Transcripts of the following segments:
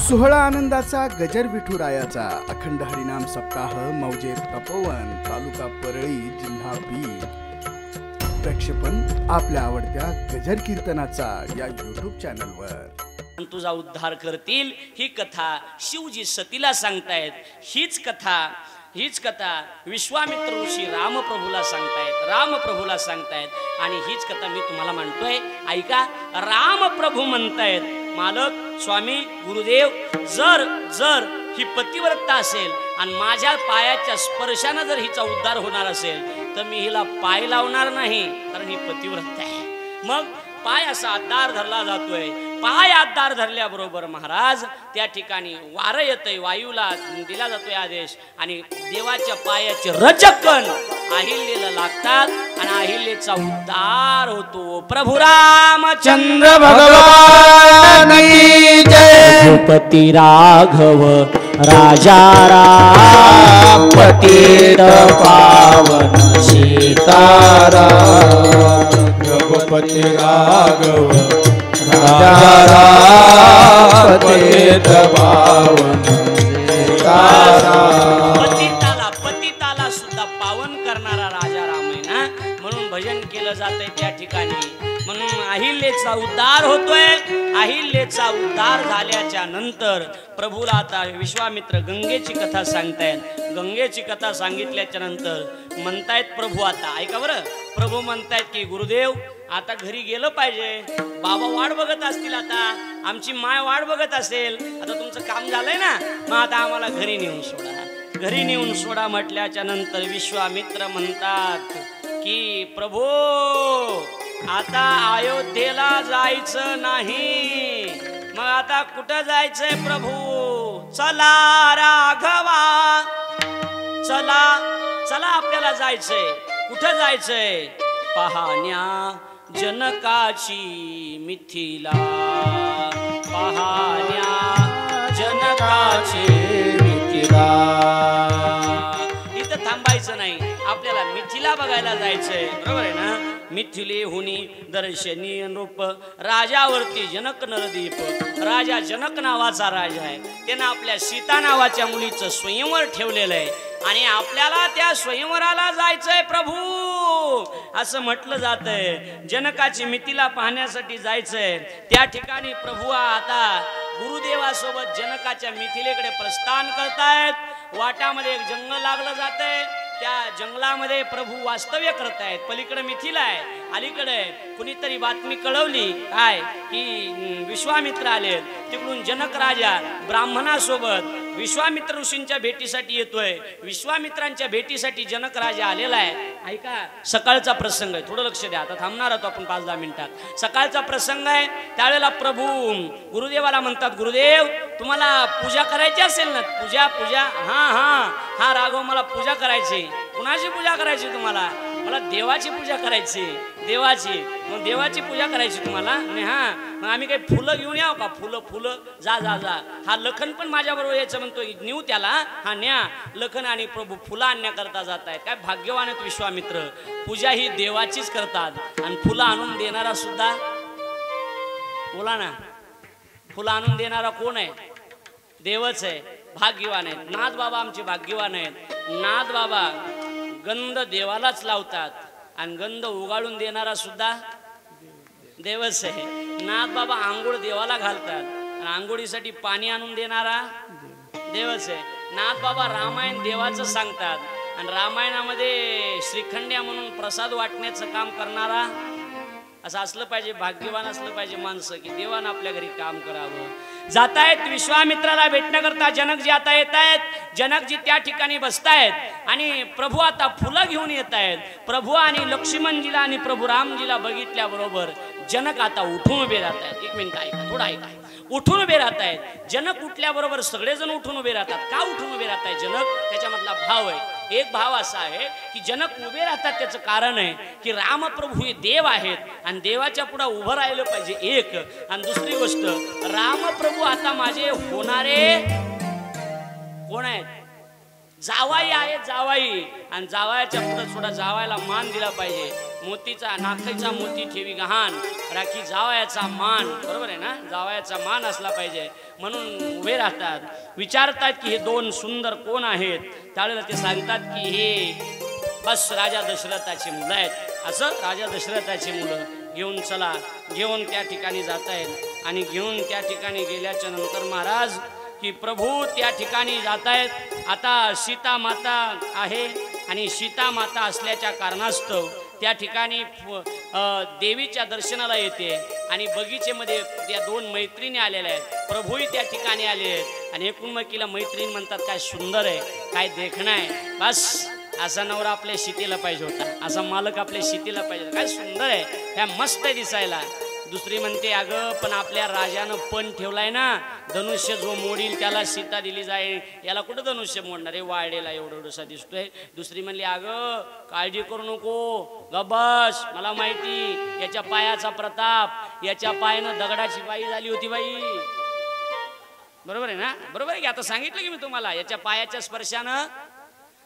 सोहळा आनंदाचा गजर विठुरायाचा अखंड हरिनाम सप्ताह मौजे तपोवन तालुका परळी जिल्हा बीड प्रक्षेपण आपल्या आवडत्या गजर कीर्तनाचा या YouTube चॅनलवर। तुझा उद्धार करतील ही कथा शिवजी सतीला सांगतायत। हीच कथा विश्वामित्र ऋषी रामप्रभूला सांगतायत आणि हीच कथा मी तुम्हाला म्हणतोय ऐका। रामप्रभू म्हणतायत मालक स्वामी गुरुदेव जर ही पतिव्रता असेल आणि माझ्या पायाच्या स्पर्शाने जर हिचा उद्धार होणार असेल तर मी हिला पाय लावणार नाही, कारण ही पतिव्रता आहे। मग पाय असा आधार धरला जातोय। पाय आधार धरल्याबरोबर महाराज त्या ठिकाणी वारं येतंय, वायूला दिला जातोय आदेश आणि देवाच्या पायाचे रचकन अहिल्याला लागतात आणि अहिल्याचा उद्धार होतो। प्रभु रामचंद्र भगवान की जय। रघुपती राघव राजा राम पतित पावन सीताराम। रघुपती राघव राजा राम पतित पावन सीताराम। पतिताला सुद्धा पावन करणारा राजा राम आहे ना, म्हणून भजन केलं जातंय त्या ठिकाणी। म्हणून अहिल्याचा उद्धार होतोय। अहिल्याचा उद्धार झाल्याच्या नंतर प्रभूला आता विश्वामित्र गंगेची कथा सांगतायत। गंगेची कथा सांगितल्याच्या नंतर म्हणतायत प्रभू आता ऐका बरं, प्रभू म्हणतायत की गुरुदेव आता घरी गेलं पाहिजे। बाबा वाट बघत असतील, आता आमची माय वाट बघत असेल, आता तुमचं काम झालंय ना, मग आता आम्हाला घरी नेऊन सोडा। घरी नेऊन सोडा म्हटल्याच्या नंतर विश्वामित्र म्हणतात की प्रभू आता अयोध्येला जायचं नाही, मग आता कुठं जायचंय प्रभू? चला राघवा चला आपल्याला जायचंय। कुठं जायचंय? पाहण्या जनकाची मिथिला, पाहण्या जनकाची मिथिला। इथं थांबायचं नाही, आपल्याला मिथिला बघायला जायचंय, बरोबर आहे ना? मिथिले हुनी दर्शनी रूप राजावरती जनक नरदीप। राजा जनक नावाचा राजा आहे, त्यानं आपल्या सीता नावाच्या मुलीचं स्वयंवर ठेवलेलं आहे आणि आपल्याला त्या स्वयंवराला जायचंय प्रभू असं म्हटलं जातंय। जनकाची मिथिला पाहण्यासाठी जायचंय। त्या ठिकाणी प्रभू आता गुरुदेवासोबत जनकाच्या मिथिलेकडे प्रस्थान करतायत। वाटामध्ये एक जंगल लागलं जातंय, त्या जंगलामध्ये प्रभू वास्तव्य करतायत। पलीकडे मिथिला आहे, अलीकडे कुणीतरी बातमी कळवली काय की विश्वामित्र आले। तिकडून जनक राजा ब्राह्मणासोबत विश्वामित्र ऋषींच्या भेटीसाठी येतोय। विश्वामित्रांच्या भेटीसाठी जनक राजा आलेला आहे। ऐका, सकाळचा प्रसंग आहे, थोडं लक्ष द्या, आता थांबणार आहोत आपण 5-10 मिनिटात। सकाळचा प्रसंग आहे, त्यावेळेला प्रभू गुरुदेवाला म्हणतात गुरुदेव तुम्हाला पूजा करायची असेल ना? पूजा हा राघव मला पूजा करायची। कुणाची पूजा करायची तुम्हाला? मला देवाची पूजा करायची। देवाची? मग देवाची पूजा करायची तुम्हाला? आणि हा मग आम्ही काही फुलं घेऊन यावं का? फुलं जा हा लखन पण माझ्या बरोबर यायचं म्हणतो, नेऊ त्याला। हा न्या लखन आणि प्रभू फुलं आणण्याकरता जात आहेत। काय भाग्यवान आहेत विश्वामित्र, पूजा ही देवाचीच करतात आणि फुलं आणून देणारा सुद्धा, बोला ना, फुलं आणून देणारा कोण आहे? देवच आहे। भाग्यवान आहेत नाथ बाबा, आमचे भाग्यवान आहेत। नाथ बाबा गंध देवालाच लावतात आणि गंध उगाळून देणारा सुद्धा देवच आहे। नाथ बाबा आंघोळ देवाला घालतात आणि आंघोळीसाठी पाणी आणून देणारा देवच आहे। नाथ बाबा रामायण देवाचं सांगतात आणि रामायणामध्ये श्रीखंड्या म्हणून प्रसाद वाटण्याचं काम करणारा असं असलं पाहिजे, भाग्यवान असलं पाहिजे माणसं की देवानं आपल्या घरी काम करावं। जातायत विश्वामित्राला भेटण्याकरता जनकजी आता येत आहेत। जनकजी त्या ठिकाणी बसतायत आणि प्रभू आता फुलं घेऊन येत आहेत। प्रभू आणि लक्ष्मणजीला आणि प्रभू रामजीला बघितल्याबरोबर जनक आता उठून उभे राहत आहेत। एक मिनिट ऐका, थोडा ऐका, उठून उभे राहत आहेत। जनक उठल्याबरोबर सगळेजण उठून उभे राहतात। का उठून उभे राहत आहे जनक? त्याच्यामधला भाव आहे, एक भाव असा आहे की जनक उभे राहतात त्याचं कारण आहे की रामप्रभू हे देव आहेत आणि देवाच्या पुढे उभं राहिलं पाहिजे एक। आणि दुसरी गोष्ट, रामप्रभू आता माझे होणारे कोण आहेत? जावाई आहेत, जावाई। आणि जावायाच्या पुढे थोडा जावायला मान दिला पाहिजे। मोतीचा नाकाचा मोती ठेवी गहाण, राखी जावयाचा मान. बरोबर आहे ना, जावयाचा मान असला पाहिजे म्हणून उभे राहतात. विचारतात की हे दोन सुंदर कोण आहेत. त्यावेळेला ते सांगतात की हे बस राजा दशरथाची मुलं आहेत. असं राजा दशरथाची मुलं घेऊन चला, घेऊन त्या ठिकाणी जात आहेत. आणि घेऊन त्या ठिकाणी गेल्याच्या नंतर महाराज की प्रभू त्या ठिकाणी जात आहेत. आता सीता माता आहे आणि सीता माता असल्याच्या कारणास्तव त्या ठिकाणी देवीच्या दर्शनाला येते. आणि बगीचेमध्ये त्या दोन मैत्रिणी आलेल्या आहेत. प्रभूही त्या ठिकाणी आले आहेत. आणि एकूणमेकीला मैत्रीण म्हणतात काय सुंदर आहे, काय देखणं आहे. बस असा नवरा आपल्या शितीला पाहिजे होता, असा मालक आपल्या शितीला पाहिजे होता. काय सुंदर आहे, ह्या मस्त आहे दिसायला. दुसरी म्हणते अगं पण आपल्या राजानं पण ठेवलाय ना, धनुष्य जो मोडील त्याला सीता दिली जाईल. याला कुठं धनुष्य मोडणार आहे, वाळलेला एवढा एवढसा दिसतोय. दुसरी म्हणली अगं काळजी करू नको, गबस, मला माहिती याच्या पायाचा प्रताप, याच्या पायानं दगडाची बाई झाली होती बाई. बरोबर आहे ना, बरोबर आहे की. आता सांगितलं की मी तुम्हाला, याच्या पायाच्या स्पर्शानं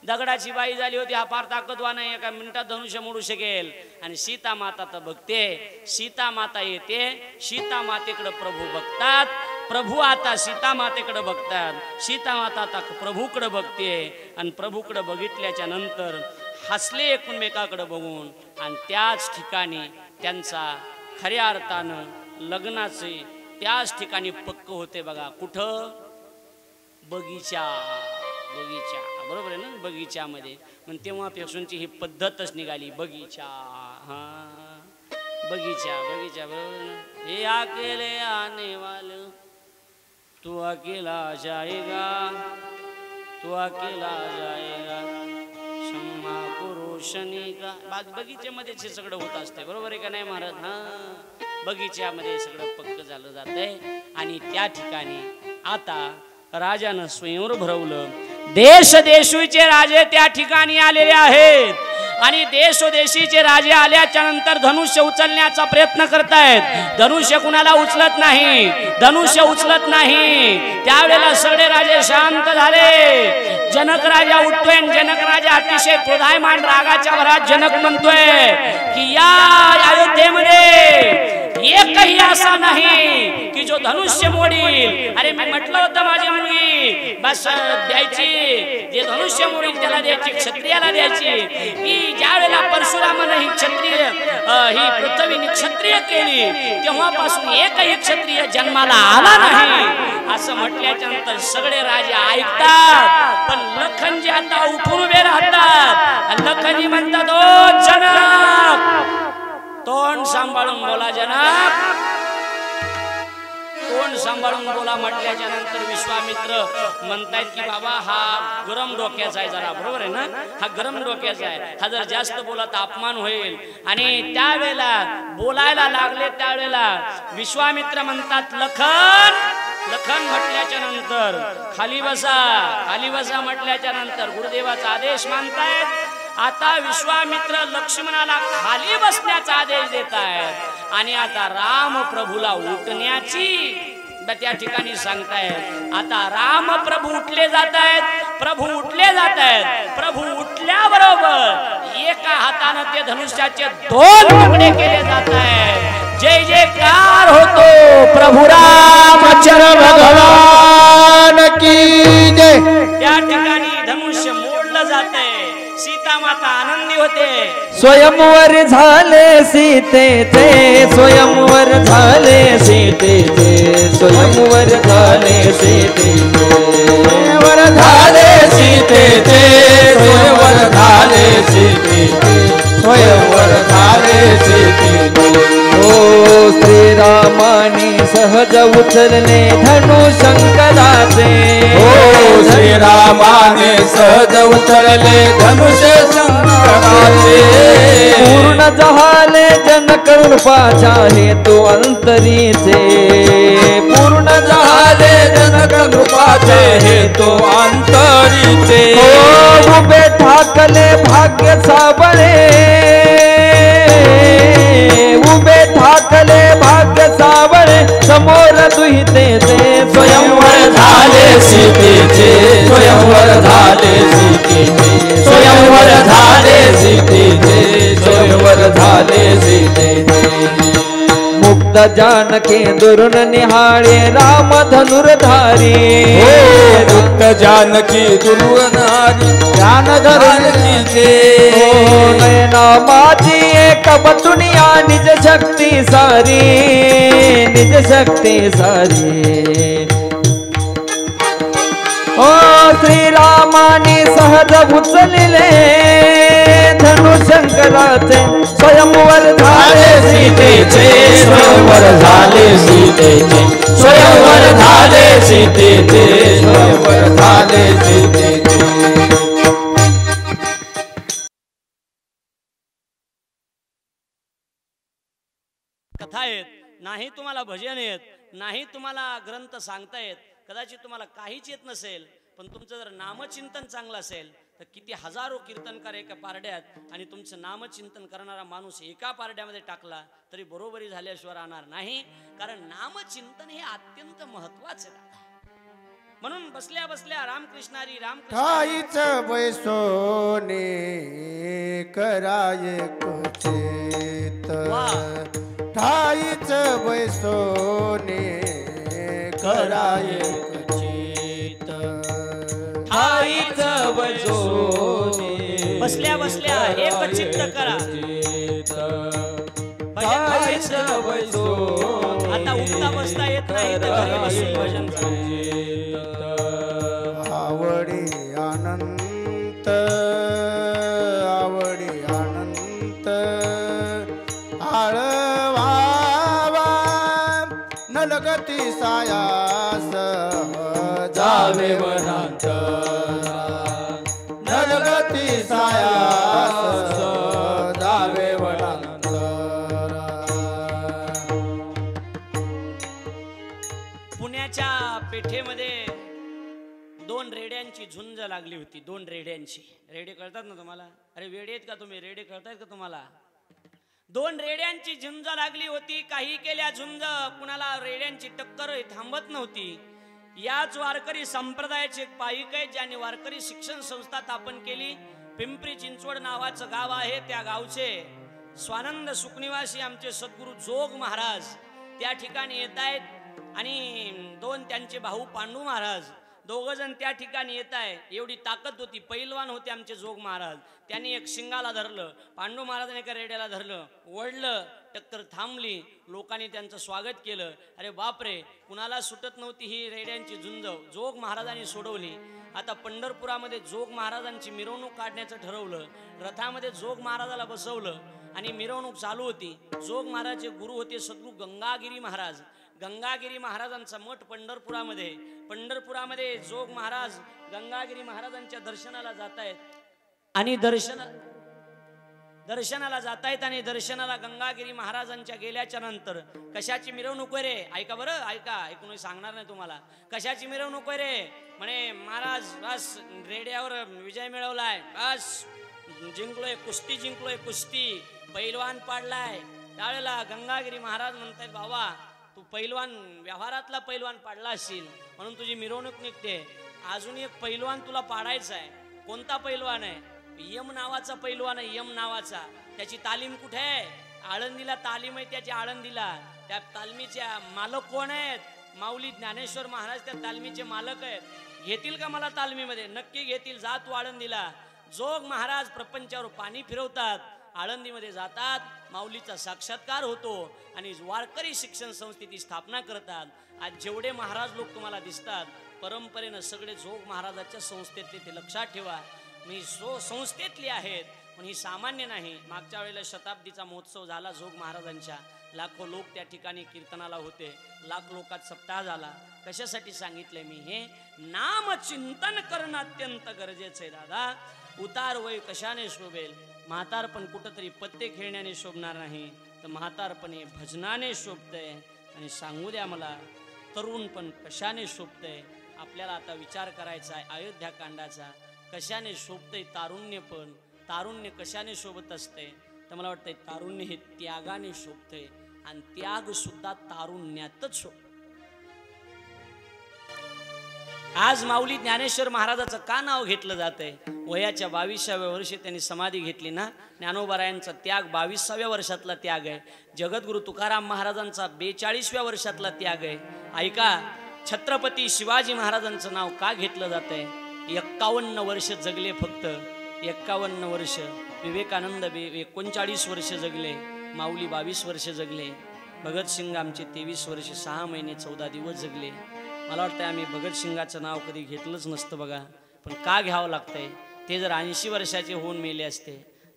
दगडाची बाई झाली होती. हा फार ताकदवान आहे, एका मिनिटात धनुष्य मोडू शकेल. आणि सीता माता तर बघते, सीता माता येते, सीता मातेकडे प्रभू बघतात. प्रभू आता सीता मातेकडे बघतात, सीता माता आता प्रभूकडे बघते. आणि प्रभूकडे बघितल्याच्या नंतर हसले एकमेकाकडे बघून. आणि त्याच ठिकाणी त्यांचा खऱ्या अर्थानं लग्नाचे त्याच ठिकाणी पक्क होते बघा. कुठं, बगीचा. बगीचा, बरोबर आहे ना, बगीच्यामध्ये. मग तेव्हापासूनची ही पद्धतच निघाली, बगीचा. हा, बगीचा, बगीचा, बरोबर ना. हे अकेले आने वाले तू अकेला जाएगा, तू अकेला जाएगा, क्षमा को रोशनी का. बगीच्यामध्येच हे सगळं होत असते, बरोबर आहे का नाही महाराज. हा, बगीच्यामध्ये सगळं पक्क झालं जात आहे. आणि त्या ठिकाणी आता राजानं स्वयंवर भरवलं. देश देशीचे राजे त्या ठिकाणी आलेले आहेत. आणि देशोदेशीचे राजे आल्याच्या नंतर धनुष्य उचलण्याचा प्रयत्न करतायत. धनुष्य कुणाला उचलत नाही, धनुष्य उचलत नाही. त्यावेळेला सगळे राजे शांत झाले. जनक राजा उठतोय. जनक राजा अतिशय क्रोधायमान रागाच्या भरात जनक म्हणतोय की या अयोध्येमध्ये एकही असा नाही की जो धनुष्य मोडील. अरे मी म्हटलं होतं माझी मुलगी बस द्यायची, जे धनुष्य मोडील त्याला द्यायची, क्षत्रियाला द्यायची. की ज्या वेळेला परशुरामानं ही क्षत्रिय ही पृथ्वी क्षत्रिय केली तेव्हापासून एकही क्षत्रिय जन्माला आला नाही असं म्हटल्याच्या नंतर सगळे राजे ऐकतात. पण लखनजी आता उठून उभे राहतात. लखनजी म्हणतात ओ जनक, तोंड सांभाळून बोला जनक, तोंड सांभाळून बोला. म्हटल्याच्या नंतर विश्वामित्र म्हणतायत की बाबा हा गरम डोक्याचा आहे जरा, बरोबर आहे ना, हा गरम डोक्याचा आहे, हा जर जास्त बोला तर अपमान होईल. आणि त्यावेळेला बोलायला लागले त्यावेळेला विश्वामित्र म्हणतात लखन, लखन म्हटल्याच्या नंतर खाली बसा, खाली बसा म्हटल्याच्या नंतर गुरुदेवाचा आदेश मानतायत. आता विश्वामित्र लक्ष्मणाला खाली बसण्याचा आदेश देत आहेत. आणि आता राम प्रभूला उठण्याची त्या ठिकाणी सांगतायत. आता राम प्रभू उठले जात आहेत, प्रभू उठले जात आहेत. प्रभू उठल्याबरोबर एका हाताने ते धनुष्याचे दोन तुकडे केले जात आहेत. जय जयकार होतो प्रभू रामचंद्र भगवान की जय. त्या ठिकाणी धनुष्य मोडलं जात आहे. सीता माता आनंदी होते. स्वयंवर झाले सीतेचे, स्वयंवर झाले सीतेचे, स्वयंवर झाले सीतेचे, स्वयंवर झाले सीतेचे, स्वयंवर झाले सीतेचे, स्वयंवर झाले सीतेचे. ओ श्रीरामाने सहज उचलले धनु शंकराचे, ओ श्रीरामाने सहज उचलले धनुष्य शंकराचे. पूर्ण झाले जनक कृपाच्या हेतू अंतरीचे, पूर्ण झाले जनक कृपाचे हेतू अंतरीचे. उभे ठाकले भाग्य साबळे, उभे ठाकले भाग्य साबळे समोर दुहिते ते. स्वयंवर झाले सीतेचे, स्वयंवर झाले सीतेचे, स्वयंवर झाले सीतेचे, स्वयंवर झाले सीतेचे मुक्त जानकी दुरून निहाळे राम धनुर्धारी मुक्त जानकी दुर्वनारी ध्यान धरणीचे नयना माझी एक बतुनिया निज शक्ती सारी निज शक्ती सारी ओ श्रीरामाने सहज उचलिले धनुशंकराचे स्वयंवर झाले सीतेचे स्वयंवर झाले सीतेचे स्वयंवर झाले सीतेचे स्वयंवर झाले सीतेचे कथा आहेत नाही तुम्हाला भजन येत नाही तुम्हाला ग्रंथ सांगता येत कदाचित तुम्हाला काहीच येत नसेल पण तुमचं जर नामचिंतन चांगलं असेल तर किती हजारो कीर्तनकार एका पारड्यात आणि तुमचं नामचिंतन करणारा माणूस एका पारड्यामध्ये टाकला तरी बरोबरी झाल्याशिवाय राहणार नाही कारण नामचिंतन हे अत्यंत महत्वाचे म्हणून बसल्या बसल्या रामकृष्णारी ठाईच बैसोने कराय कुचित ठाईच बैसोने कराय कुचित ठाईच बैसोने बसल्या बसल्या एक चित्त करा ठाईच बैसोने आता उठता बसता येत नाही तर घरी बसून भजन आवडी आनंद आवडी आनंद आळवावा नलगती सायास जावे वनांत नलगती सायास जावे वनांत पुण्याच्या पेठेमध्ये दोन रेड्यांची झुंज लागली होती दोन रेड्यांची रेडे कळतात ना तुम्हाला अरे वेडे आहेत का तुम्ही रेडे कळतायत का तुम्हाला दोन रेड्यांची झुंज लागली होती काही केल्या झुंज कुणाला रेड्यांची टक्कर थांबत नव्हती याच वारकरी संप्रदायाचे एक पाईक आहे ज्यांनी वारकरी शिक्षण संस्था स्थापन केली पिंपरी चिंचवड नावाचं गाव आहे त्या गावचे स्वानंद सुखनिवासी आमचे सद्गुरू जोग महाराज त्या ठिकाणी येत आहेत आणि दोन त्यांचे भाऊ पांडू महाराज दोघ जण त्या ठिकाणी येत आहे एवढी ताकद होती पैलवान होते आमचे जोग महाराज त्यांनी एक शिंगाला धरलं पांडू महाराजांनी एका रेड्याला धरलं ओढलं टक्कर थांबली लोकांनी त्यांचं स्वागत केलं अरे बापरे कुणाला सुटत नव्हती ही रेड्यांची झुंज जोग महाराजांनी सोडवली आता पंढरपुरामध्ये जोग महाराजांची मिरवणूक काढण्याचं ठरवलं रथामध्ये जोग महाराजाला बसवलं आणि मिरवणूक चालू होती जोग महाराजचे गुरु होते सद्गुरू गंगागिरी महाराज गंगागिरी महाराजांचा मठ पंढरपुरामध्ये जोग महाराज गंगागिरी महाराजांच्या दर्शनाला जात आहेत आणि दर्शनाला जात आहेत आणि दर्शनाला गंगागिरी महाराजांच्या गेल्याच्या नंतर कशाची मिरवणूक आहे रे ऐका बरं ऐका ऐकून सांगणार नाही तुम्हाला कशाची मिरवणूक आहे रे म्हणे महाराज बस रेड्यावर विजय मिळवलाय बस जिंकलोय कुस्ती पैलवान पाडलाय त्यावेळेला गंगागिरी महाराज म्हणतायत बाबा तू पैलवान व्यवहारातला पैलवान पाडला असशील म्हणून तुझी मिरवणूक निघते अजून एक पैलवान तुला पाडायचा आहे कोणता पैलवान आहे यम नावाचा पैलवान आहे यम नावाचा त्याची तालीम कुठे आहे आळंदीला तालीम आहे त्याची आळंदीला त्या तालमीच्या मालक कोण आहेत माऊली ज्ञानेश्वर महाराज त्या तालमीचे मालक आहेत घेतील का मला तालमीमध्ये नक्की घेतील जा तू आळंदीला जोग महाराज प्रपंचावर पाणी फिरवतात आळंदीमध्ये जातात माऊलीचा साक्षात्कार होतो आणि वारकरी शिक्षण संस्थेची स्थापना करतात आज जेवढे महाराज लोक तुम्हाला दिसतात परंपरेनं सगळे जोग महाराजाच्या संस्थेतले ते लक्षात ठेवा मी संस्थेतली आहेत पण ही सामान्य नाही मागच्या वेळेला शताब्दीचा महोत्सव झाला जोग महाराजांच्या लाखो लोक त्या ठिकाणी कीर्तनाला होते लाख लोकात सप्ताह झाला कशासाठी सांगितलंय मी हे नामचिंतन करणं अत्यंत गरजेचं आहे दादा उतार वय कशाने शोभेल म्हातारपण कुठंतरी पत्ते खेळण्याने शोभणार नाही तर म्हातारपणे भजनाने शोभतंय आणि सांगू द्या मला तरुणपण कशाने शोभतंय आपल्याला आता विचार करायचा आहे अयोध्याकांडाचा कशाने शोभतंय तारुण्य कशाने शोभत असते तर मला वाटतंय तारुण्य हे त्यागाने शोभतंय आणि त्याग सुद्धा तारुण्यातच शोभत आज माऊली ज्ञानेश्वर महाराजाचं का नाव घेतलं जात आहे? वयाच्या 22व्या वर्षी त्यांनी समाधी घेतली ना. ज्ञानोबारायांचा त्याग 22व्या वर्षातला त्याग आहे. जगद्गुरु तुकाराम महाराजांचा 42व्या वर्षातला त्याग आहे. ऐका, छत्रपती शिवाजी महाराजांचं नाव का घेतलं जात आहे? 51 वर्ष जगले, फक्त 51 वर्ष. विवेकानंद 39 वर्ष जगले, माऊली 22 वर्ष जगले. भगतसिंग आमचे 23 वर्ष 6 महिने 14 दिवस जगले. मला वाटतं आम्ही भगतसिंगाचं नाव कधी घेतलंच नसतं बघा, पण का घ्यावं लागतंय? ते जर 80 वर्षाचे होऊन मेले असते,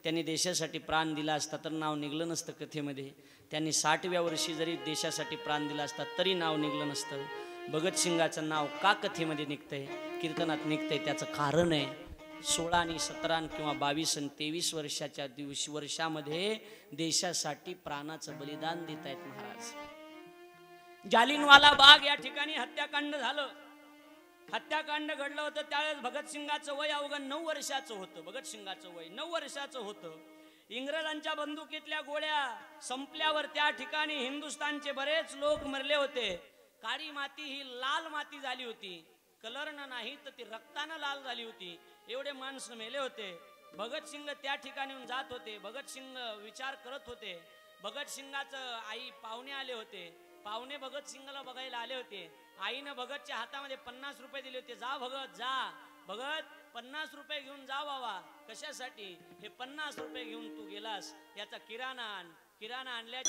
त्यांनी देशासाठी प्राण दिला असता तर नाव निघलं नसतं कथेमध्ये. त्यांनी 60व्या वर्षी जरी देशासाठी प्राण दिला असता तरी नाव निघलं नसतं. भगतसिंगाचं नाव का कथेमध्ये निघतंय, कीर्तनात निघतंय? त्याचं कारण आहे 16 आणि 17 किंवा 22 आणि 23 वर्षाच्या वर्षामध्ये देशासाठी प्राणाचं बलिदान देत आहेत महाराज. जालियनवाला बाग या ठिकाणी हत्याकांड झालं. हत्याकांड घडलं होतं त्यावेळेस भगतसिंगाचं वय अवघं 9 वर्षाचं होतं. भगतसिंगाचं वय 9 वर्षाचं होतं. इंग्रजांच्या बंदुकीतल्या गोळ्या संपल्यावर त्या ठिकाणी हिंदुस्थानचे बरेच लोक मरले होते. काळी माती ही लाल माती झाली होती, कलरनं नाही तर ती रक्तानं लाल झाली होती. एवढे माणसं मेले होते. भगतसिंग त्या ठिकाणी जात होते. भगतसिंग विचार करत होते. भगतसिंगाचं आई पाहुणे आले होते. पाहुणे भगतसिंगला बघायला आले होते. आईनं भगतच्या हातामध्ये 50 रुपये दिले होते. जा भगत जा, भगत 50 रुपये घेऊन जा बाबा. कशासाठी? हे 50 रुपये घेऊन तू गेलास याचा किराणा आण. किराणा आणल्या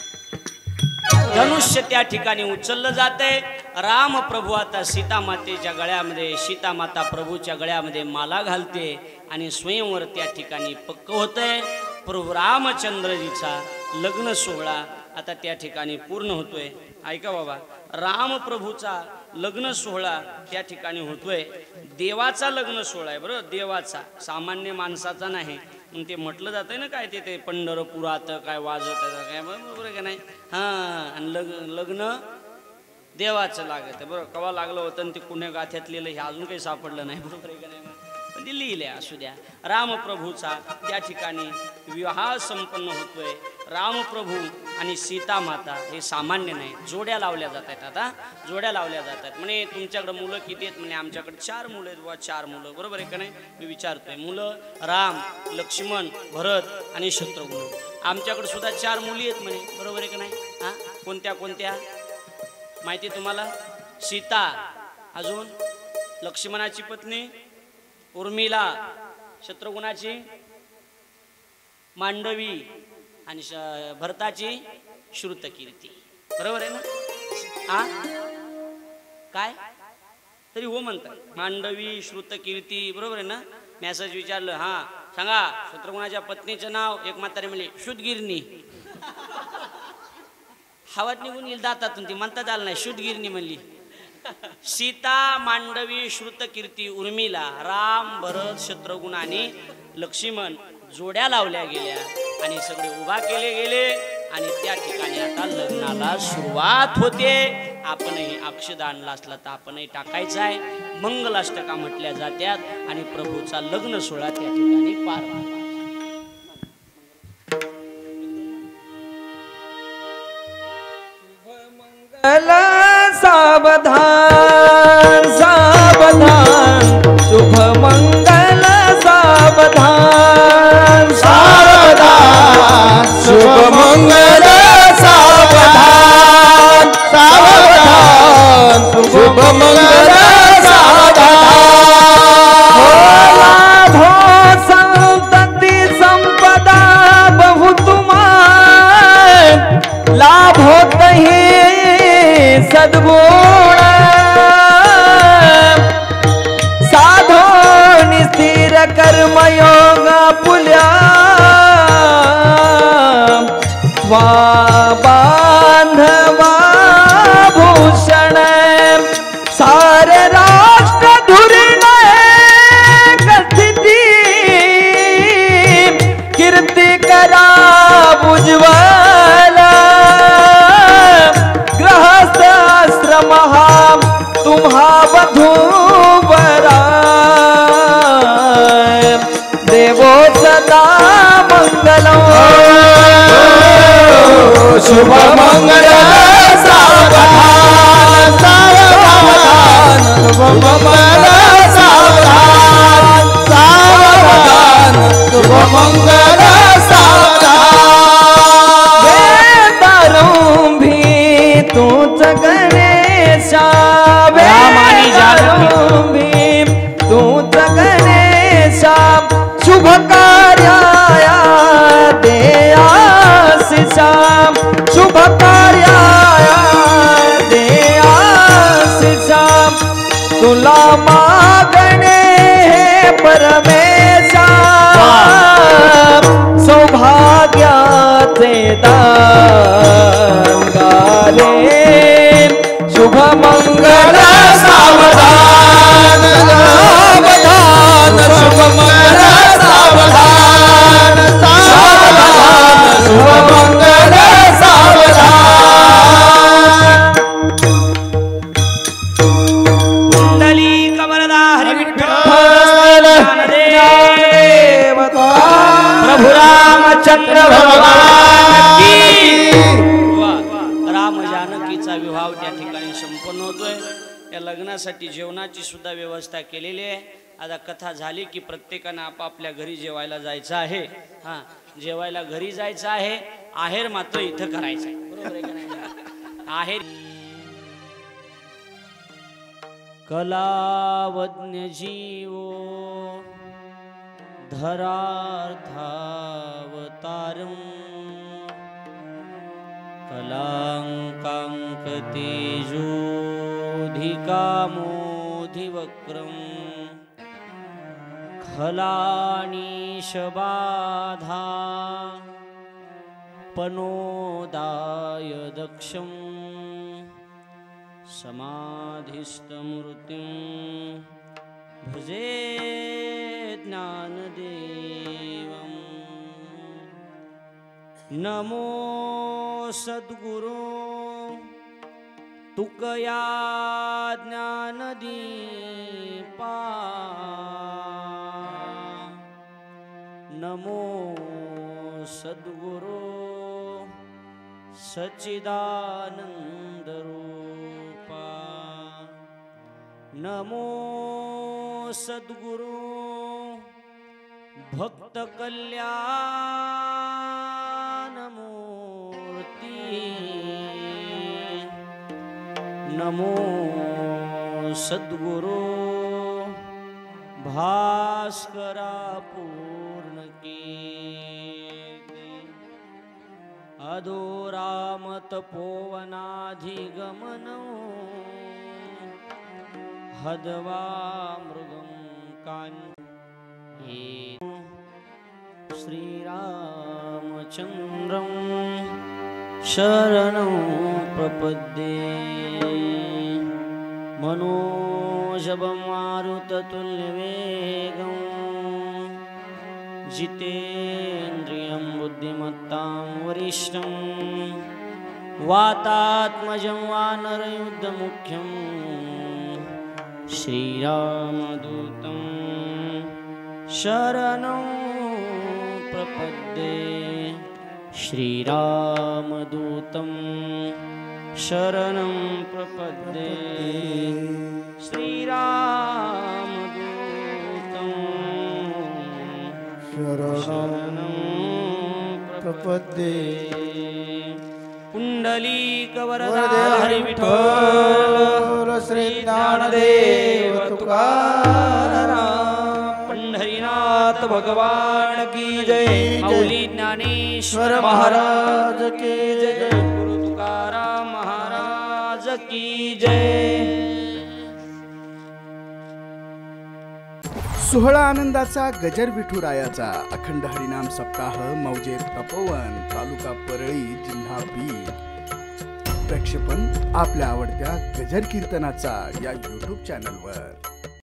धनुष्य त्या ठिकाणी उचललं जाते. राम प्रभू आता सीता मातेच्या गळ्यामध्ये, सीता माता प्रभूच्या गळ्यामध्ये माला घालते आणि स्वयंवर त्या ठिकाणी पक्क होतंय. प्रभू रामचंद्रजीचा लग्न सोहळा आता त्या ठिकाणी पूर्ण होतोय. ऐका बाबा, राम प्रभूचा लग्न सोहळा त्या ठिकाणी होतोय. देवाचा लग्न सोहळा आहे बरोबर, देवाचा, सामान्य माणसाचा नाही. मग ते म्हटलं जातंय ना काय ते पंढरपुरात काय वाजत काय, बरोबर आहे का नाही? हां, आणि लग्न देवाचं लागत आहे बरोबर. कवा लागलं होतं आणि ते कुण्या गाथ्यात लिहिलं हे अजून काही सापडलं नाही, बरोबर आहे का नाही? पण ते लिहिले असू द्या. रामप्रभूचा त्या ठिकाणी विवाह संपन्न होतोय. रामप्रभू आणि सीता माता हे सामान्य नाही, जोड्या लावल्या जात आहेत. आता जोड्या लावल्या जात आहेत. म्हणे तुमच्याकडे मुलं किती आहेत? म्हणे आमच्याकडे 4 मुलं आहेत बुवा. 4 मुलं, बरोबर आहे का नाही? मी विचारतोय. मुलं राम, लक्ष्मण, भरत आणि शत्रुघ्न. आमच्याकडे सुद्धा 4 मुली आहेत म्हणे, बरोबर आहे का नाही? हां, कोणत्या कोणत्या माहिती तुम्हाला? सीता, अजून लक्ष्मणाची पत्नी उर्मिला, शत्रुघ्नाची मांडवी आणि भरताची श्रुतकीर्ती, बरोबर आहे ना? आ काय तरी हो म्हणतात. मांडवी, श्रुतकीर्ती, बरोबर आहे ना? मेसेज विचारलं, हां सांगा शत्रुघ्नाच्या पत्नीचं नाव. एक म्हातारी म्हणली शुद्धगिरणी. हवात निघून येईल दातातून, ती म्हणतात आलं नाही, शुद्धगिरणी म्हणली. सीता, मांडवी, श्रुतकीर्ती, उर्मिला, राम, भरत, शत्रुघ्न आणि लक्ष्मण जोड्या लावल्या गेल्या आणि सगळे उभा केले गेले आणि त्या ठिकाणी आता लग्नाला सुरुवात होते. आपणही अक्षदा आणला असला तर आपणही टाकायचा आहे. मंगलाष्टका म्हटल्या जात्यात आणि प्रभूचा लग्न सोहळा त्या ठिकाणी पार पडला. सावधान सावधान, शुभ मंगल सावधान सावधान, शुभ मंगल सावधान सावधान, शुभ मंगल सावधान. लाभो संतति संपदा बहु तुम्हार, लाभो तही सद्गुण, साधो निस्थिर कर्मयोग पुल्या, बांधवा भूषण, सारे राष्ट्र धुरीण स्थिती, कीर्ती करा उज्ज्वल, महा तुम्हा वधूवरा, देवो सदा मंगलो, शुभ मंगल सावधान सावधान, शुभ मंगल तुला मागणे हे परमेशा सौभाग्याचे दान गारे शुभ मंगल सावधान सावधान शुभ मंगल सावधान सावधान शुभ मंगल सावधान कुंडली कमलदा हरी विठ्ठल ज्ञानदेव प्रभु रामचंद्र भगवान की राम जानकीचा विवाह त्या ठिकाणी संपन्न होतोय. या लग्नासाठी जेवणाची सुद्धा व्यवस्था केलेली आहे. आता कथा झाली की प्रत्येकानं आपापल्या घरी जेवायला जायचं आहे. हा, जेवायला घरी जायचं आहे. आहेर मात्र इथं करायचं आहे. बरोबर आहे का नाही? आहेर कलावज्ञ जीवो धरार्थावतारम् कलाङ्काङ्कतेजोऽधिकामोऽधिवक्रम् खलानीशबाधा पनोदाय दक्षम् समाधिस्थमूर्तिं भजे ज्ञानदेवम्. नमो सद्गुरो तुकया ज्ञानदीपा नमो सद्गुरो सच्चिदानन्दरूपा नमो सद्गुरो भक्त कल्याणमूर्ति नमो सद्गुरो भास्करा पूर्णकीर्ति अधोरामत पोवनाधिगमनो हदवा मृगं कान्ये श्रीरामचन्द्रं शरणं प्रपद्ये मनोजवं मारुततुल्यवेगं जितेन्द्रियं बुद्धिमत्तां वरिष्ठं वातात्मजं वानरयुद्धमुख्यं श्रीरामदूतं शरणं प्रपद्ये श्रीरामदूतं शरणं प्रपद्ये श्रीरामदूतं शरणं प्रपद्ये. पुंडलीकवरदा हरि विठ्ठल श्री ज्ञानदेव तुकाराम पंढरीनाथ भगवान की जय. माऊली ज्ञानेश्वर महाराज की जय. गुरु तुकाराम महाराज की जय. सोहळा आनंदाचा गजर विठुरायाचा अखंड हरिनाम सप्ताह मौजे तपोवन तालुका परळी जिल्हा बीड. प्रक्षेपण आपल्या आवडत्या गजर कीर्तनाचा या YouTube चॅनलवर.